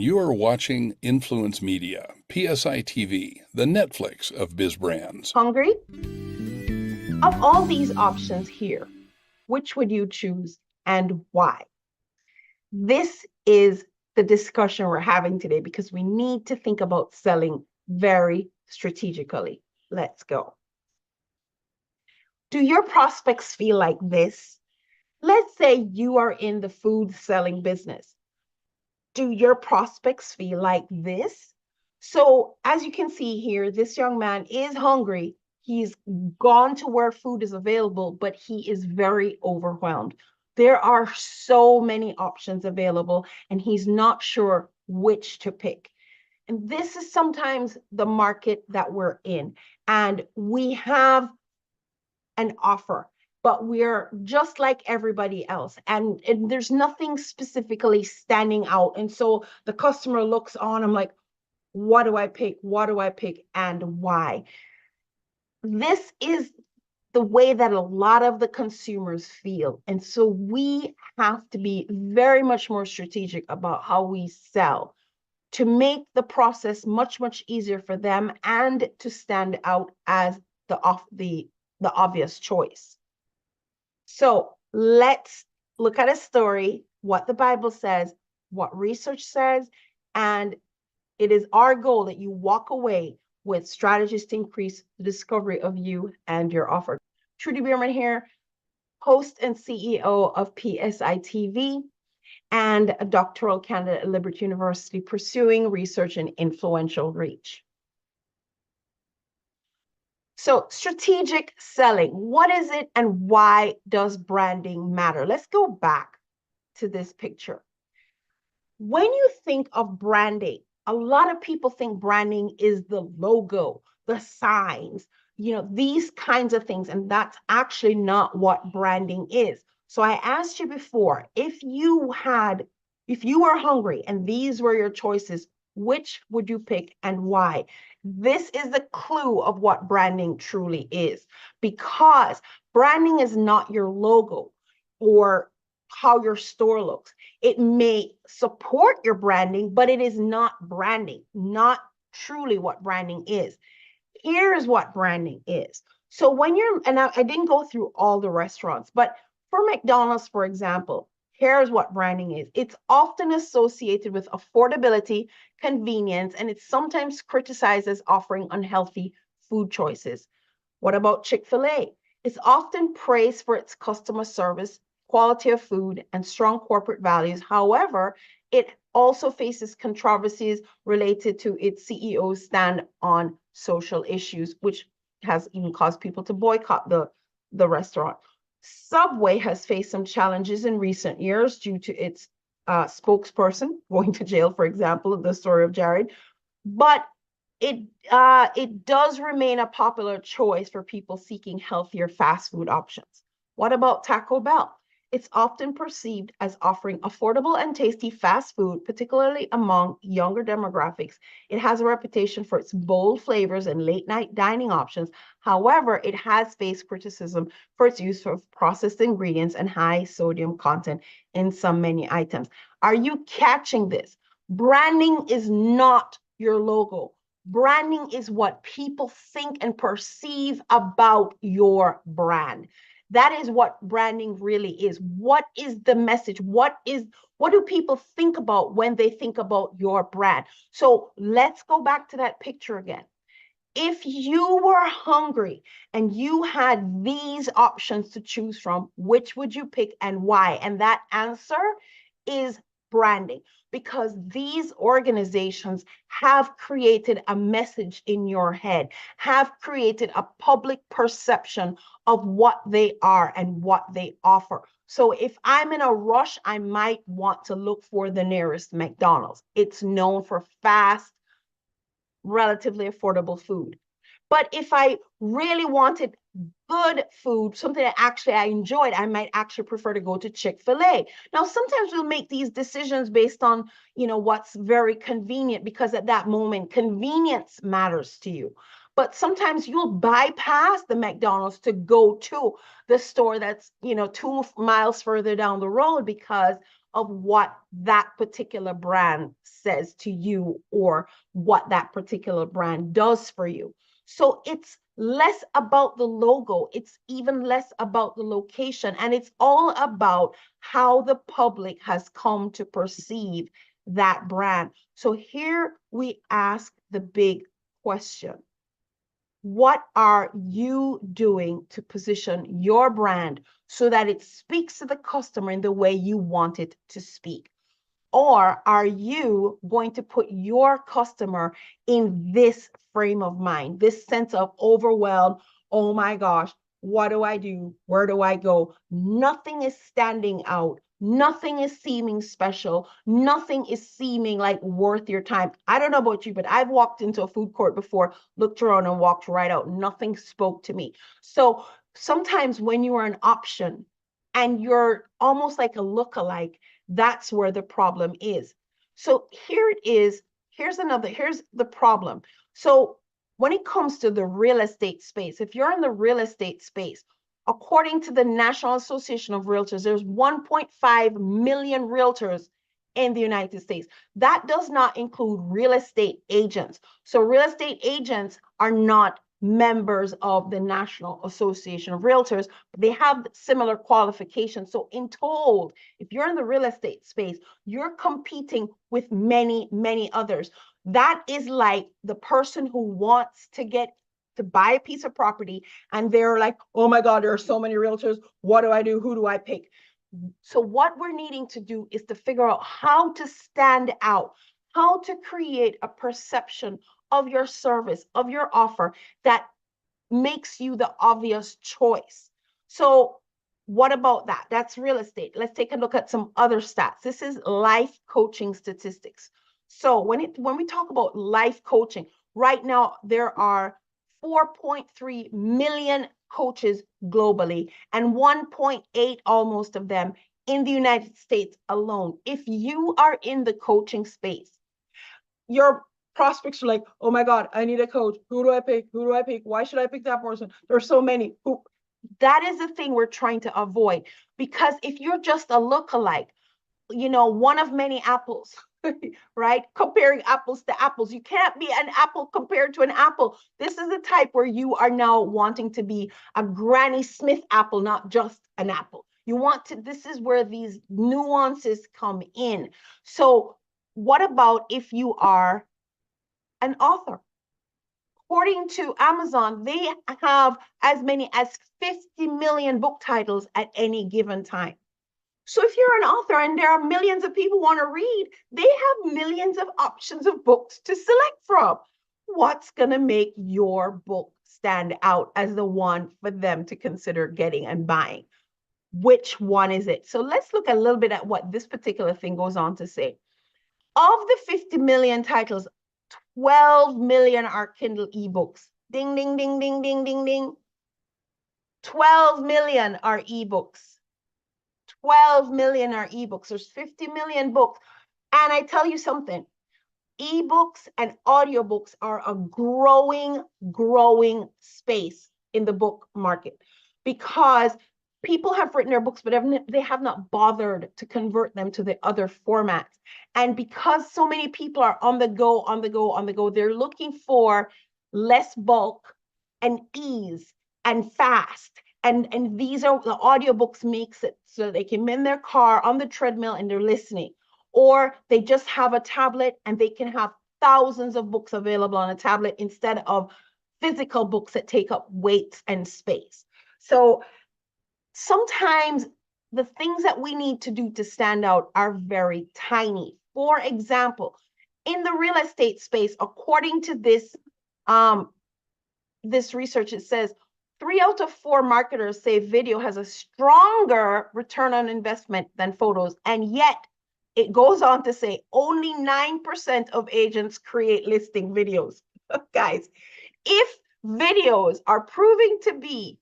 you are watching Influence Media, PSI TV, the Netflix of biz brands. Hungry? Of all these options here, which would you choose and why? This is the discussion we're having today because we need to think about selling very strategically. Let's go. Do your prospects feel like this? Let's say you are in the food selling business. Do your prospects feel like this? So as you can see here, this young man is hungry. He's gone to where food is available, but he is very overwhelmed. There are so many options available, and he's not sure which to pick. And this is sometimes the market that we're in. And we have an offer, but we're just like everybody else. And there's nothing specifically standing out. And so the customer looks on, I'm like, what do I pick? What do I pick and why? This is the way that a lot of the consumers feel. And so we have to be very much more strategic about how we sell to make the process much, much easier for them and to stand out as the obvious choice. So let's look at a story, what the Bible says, what research says, and it is our goal that you walk away with strategies to increase the discovery of you and your offer. Trudy Beerman here, host and CEO of PSI TV and a doctoral candidate at Liberty University pursuing research and influential reach. So strategic selling, what is it and why does branding matter? Let's go back to this picture. When you think of branding, a lot of people think branding is the logo, the signs, these kinds of things. And that's actually not what branding is. So I asked you before, if you were hungry and these were your choices, which would you pick and why? This is the clue of what branding truly is, because branding is not your logo or how your store looks. It may support your branding, but it is not branding, not truly what branding is. Here's what branding is. So when I didn't go through all the restaurants, but for McDonald's, for example, here's what branding is. It's often associated with affordability, convenience, and it's sometimes criticized as offering unhealthy food choices. What about Chick-fil-A? It's often praised for its customer service, quality of food, and strong corporate values. However, it also faces controversies related to its CEO's stand on social issues, which has even caused people to boycott the restaurant. Subway has faced some challenges in recent years due to its spokesperson going to jail, for example, the story of Jared. But it does remain a popular choice for people seeking healthier fast food options. What about Taco Bell? It's often perceived as offering affordable and tasty fast food, particularly among younger demographics. It has a reputation for its bold flavors and late-night dining options. However, it has faced criticism for its use of processed ingredients and high sodium content in some menu items. Are you catching this? Branding is not your logo. Branding is what people think and perceive about your brand. That is what branding really is. What is the message? What do people think about when they think about your brand? So let's go back to that picture again. If you were hungry and you had these options to choose from, which would you pick and why? And that answer is branding, because these organizations have created a message in your head, have created a public perception of what they are and what they offer. So if I'm in a rush, I might want to look for the nearest McDonald's. It's known for fast, relatively affordable food. But if I really wanted good food, something that actually I enjoyed, I might actually prefer to go to Chick-fil-A. Now, sometimes we'll make these decisions based on, what's very convenient, because at that moment, convenience matters to you. But sometimes you'll bypass the McDonald's to go to the store that's, 2 miles further down the road because of what that particular brand says to you or what that particular brand does for you. So it's less about the logo, it's even less about the location, and it's all about how the public has come to perceive that brand. So here we ask the big question. What are you doing to position your brand so that it speaks to the customer in the way you want it to speak? Or are you going to put your customer in this frame of mind, this sense of overwhelm? Oh my gosh, what do I do? Where do I go? Nothing is standing out. Nothing is seeming special. Nothing is seeming like worth your time. I don't know about you, but I've walked into a food court before, looked around and walked right out. Nothing spoke to me. So sometimes when you are an option and you're almost like a lookalike, that's where the problem is. So here it is. Here's the problem. So when it comes to the real estate space, if you're in the real estate space, according to the National Association of Realtors, there's 1.5 million realtors in the United States. That does not include real estate agents. So real estate agents are not members of the National Association of Realtors, but they have similar qualifications. So in total, if you're in the real estate space, you're competing with many, many others. That is like the person who wants to buy a piece of property and they're like, oh my God, there are so many realtors. What do I do? Who do I pick? So what we're needing to do is to figure out how to stand out, how to create a perception of your service, of your offer that makes you the obvious choice. So what about that? That's real estate. Let's take a look at some other stats. This is life coaching statistics. So when we talk about life coaching, right now there are 4.3 million coaches globally and 1.8 almost of them in the United States alone. If you are in the coaching space, your prospects are like, oh my God, I need a coach. Who do I pick? Who do I pick? Why should I pick that person? There's so many. That is the thing we're trying to avoid, because if you're just a lookalike, one of many apples, right? Comparing apples to apples. You can't be an apple compared to an apple. This is the type where you are now wanting to be a Granny Smith apple, not just an apple. This is where these nuances come in. So what about if you are an author? According to Amazon, they have as many as 50 million book titles at any given time. So if you're an author and there are millions of people who want to read, they have millions of options of books to select from. What's going to make your book stand out as the one for them to consider getting and buying? Which one is it? So let's look a little bit at what this particular thing goes on to say. Of the 50 million titles, 12 million are Kindle ebooks. Ding, ding, ding, ding, ding, ding, ding. 12 million are ebooks. 12 million are ebooks. There's 50 million books. And I tell you something, ebooks and audiobooks are a growing space in the book market, because people have written their books, but they have not bothered to convert them to the other formats. And because so many people are on the go, they're looking for less bulk and ease and fast. And these are the audiobooks makes it so they can be in their car on the treadmill and they're listening. Or they just have a tablet and they can have thousands of books available on a tablet instead of physical books that take up weight and space. So sometimes the things that we need to do to stand out are very tiny. For example, in the real estate space, according to this research, it says 3 out of 4 marketers say video has a stronger return on investment than photos. And yet it goes on to say only 9% of agents create listing videos. Guys, if videos are proving to be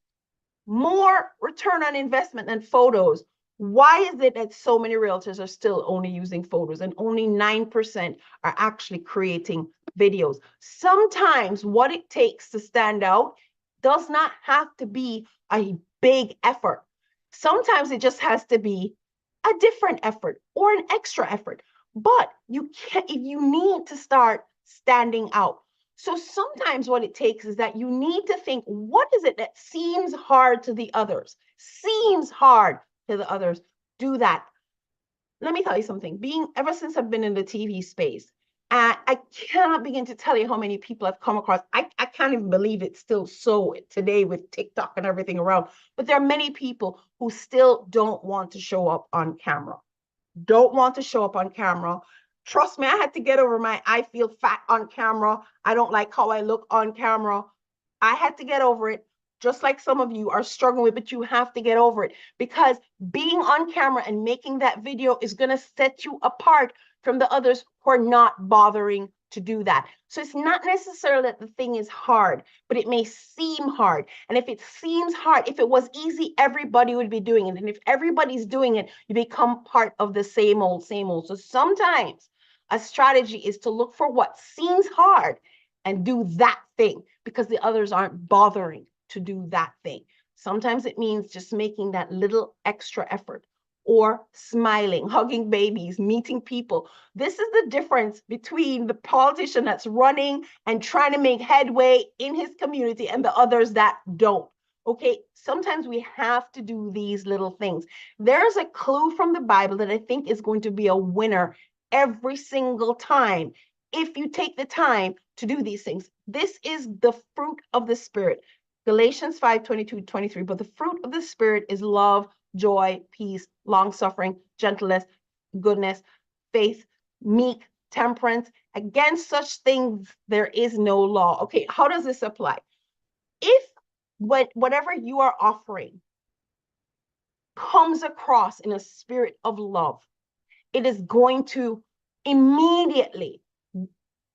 more return on investment than photos, why is it that so many realtors are still only using photos and only 9% are actually creating videos? Sometimes what it takes to stand out does not have to be a big effort. Sometimes it just has to be a different effort or an extra effort. But you can't, you need to start standing out. So sometimes what it takes is that you need to think, what is it that seems hard to the others? Seems hard to the others. Do that. Let me tell you something. Ever since I've been in the TV space, I cannot begin to tell you how many people I've come across. I can't even believe it's still so today with TikTok and everything around. But there are many people who still don't want to show up on camera. Don't want to show up on camera. Trust me, I had to get over my I feel fat on camera. I don't like how I look on camera. I had to get over it, just like some of you are struggling with, but you have to get over it because being on camera and making that video is going to set you apart from the others who are not bothering to do that. So it's not necessarily that the thing is hard, but it may seem hard. And if it seems hard, if it was easy, everybody would be doing it. And if everybody's doing it, you become part of the same old, same old. So sometimes a strategy is to look for what seems hard and do that thing because the others aren't bothering to do that thing. Sometimes it means just making that little extra effort or smiling, hugging babies, meeting people. This is the difference between the politician that's running and trying to make headway in his community and the others that don't. Okay, sometimes we have to do these little things. There's a clue from the Bible that I think is going to be a winner every single time if you take the time to do these things. This is the fruit of the Spirit. Galatians 5:22-23. But the fruit of the Spirit is love, joy, peace, long-suffering, gentleness, goodness, faith, meek, temperance. Against such things there is no law. Okay, how does this apply? If whatever you are offering comes across in a spirit of love, it is going to immediately,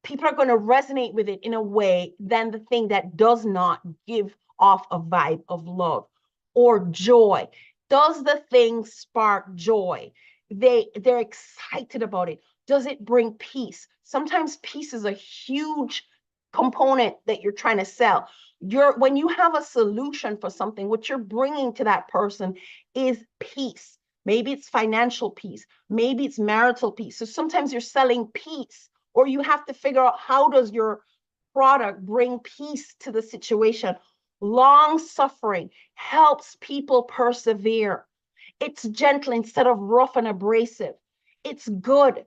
people are going to resonate with it in a way than the thing that does not give off a vibe of love or joy. Does the thing spark joy? They're excited about it. Does it bring peace? Sometimes peace is a huge component that you're trying to sell. When you have a solution for something, what you're bringing to that person is peace. Maybe it's financial peace. Maybe it's marital peace. So sometimes you're selling peace, or you have to figure out how does your product bring peace to the situation. Long suffering helps people persevere. It's gentle instead of rough and abrasive. It's good.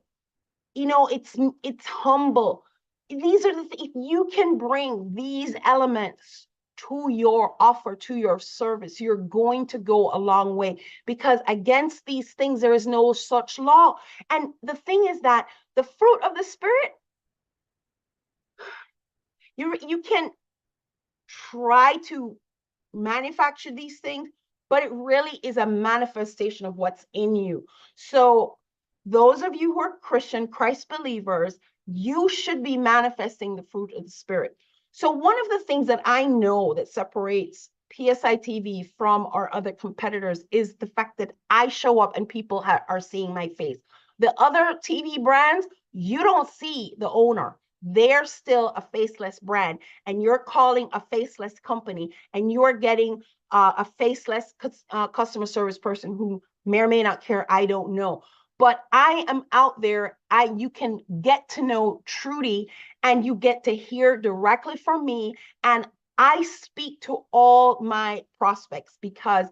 It's humble. These are the things. If you can bring these elements to your offer, to your service, you're going to go a long way, because against these things there is no such law. And the thing is that the fruit of the Spirit, you can try to manufacture these things, but it really is a manifestation of what's in you. So those of you who are Christian, Christ believers, you should be manifesting the fruit of the Spirit. So one of the things that I know that separates PSI TV from our other competitors is the fact that I show up and people are seeing my face. The other TV brands, you don't see the owner. They're still a faceless brand, and you're calling a faceless company, and you're getting a faceless customer service person who may or may not care. I don't know. But I am out there. You can get to know Trudy, and you get to hear directly from me. And I speak to all my prospects because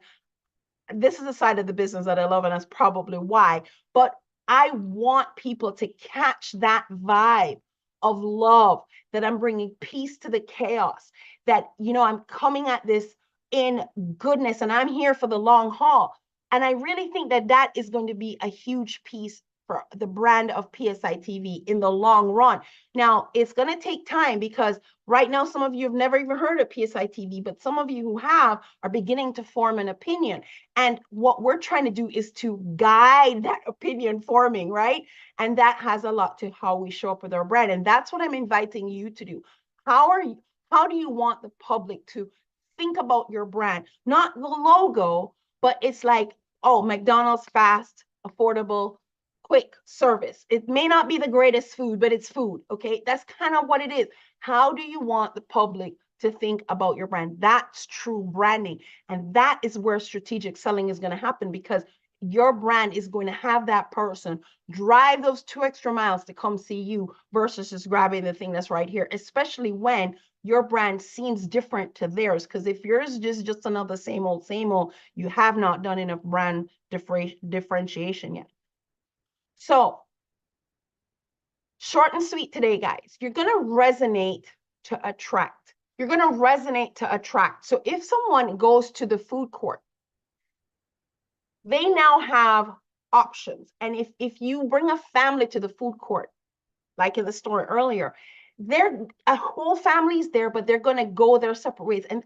this is a side of the business that I love, and that's probably why. But I want people to catch that vibe of love, that I'm bringing peace to the chaos, that, I'm coming at this in goodness, and I'm here for the long haul. And I really think that that is going to be a huge piece for the brand of PSI TV in the long run. Now, it's going to take time, because right now, some of you have never even heard of PSI TV, but some of you who have are beginning to form an opinion. And what we're trying to do is to guide that opinion forming, right? And that has a lot to how we show up with our brand. And that's what I'm inviting you to do. How do you want the public to think about your brand? Not the logo, but it's like, oh, McDonald's, fast, affordable, quick service. It may not be the greatest food, but it's food. Okay, that's kind of what it is. How do you want the public to think about your brand? That's true branding. And that is where strategic selling is going to happen, because your brand is going to have that person drive those 2 extra miles to come see you versus just grabbing the thing that's right here, especially when your brand seems different to theirs. Because if yours is just another same old, you have not done enough brand differentiation yet. So short and sweet today, guys. You're going to resonate to attract. You're going to resonate to attract. So if someone goes to the food court, they now have options. And if you bring a family to the food court, like in the story earlier, a whole family's there, but they're going to go their separate ways. And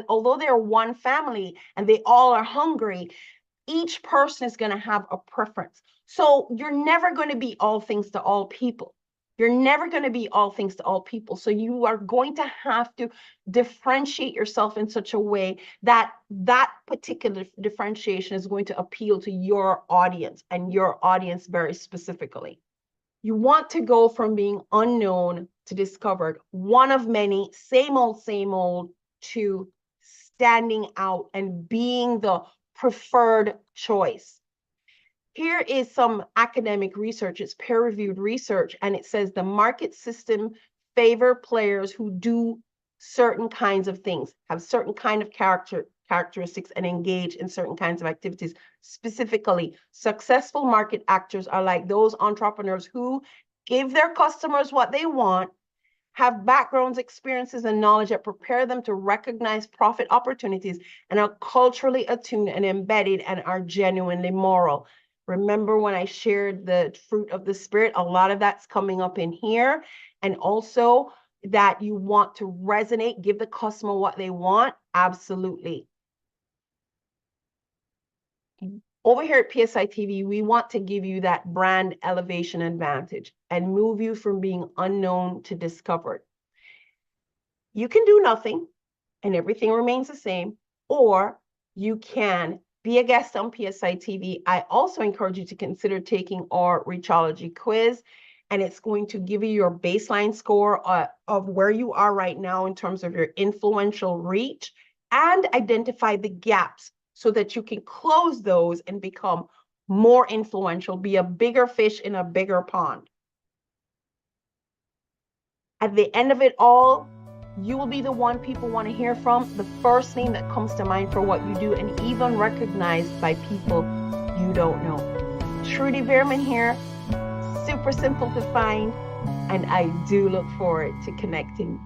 although they're one family and they all are hungry, each person is going to have a preference. So you're never going to be all things to all people. You're never going to be all things to all people. So you are going to have to differentiate yourself in such a way that that particular differentiation is going to appeal to your audience and your audience very specifically. You want to go from being unknown to discovered, one of many, same old, to standing out and being the preferred choice. Here is some academic research. It's peer-reviewed research, and it says the market system favor players who do certain kinds of things, have certain kind of characteristics, and engage in certain kinds of activities. Specifically, successful market actors are like those entrepreneurs who give their customers what they want, have backgrounds, experiences, and knowledge that prepare them to recognize profit opportunities, and are culturally attuned and embedded and are genuinely moral. Remember when I shared the fruit of the spirit, a lot of that's coming up in here. And also that you want to resonate, give the customer what they want. Absolutely. Over here at PSI TV, we want to give you that brand elevation advantage and move you from being unknown to discovered. You can do nothing and everything remains the same, or you can be a guest on PSI TV. I also encourage you to consider taking our Reachology quiz, and it's going to give you your baseline score of where you are right now in terms of your influential reach, and identify the gaps so that you can close those and become more influential, be a bigger fish in a bigger pond. At the end of it all, you will be the one people want to hear from, the first thing that comes to mind for what you do, and even recognized by people you don't know. Trudy Beerman here, super simple to find, and I do look forward to connecting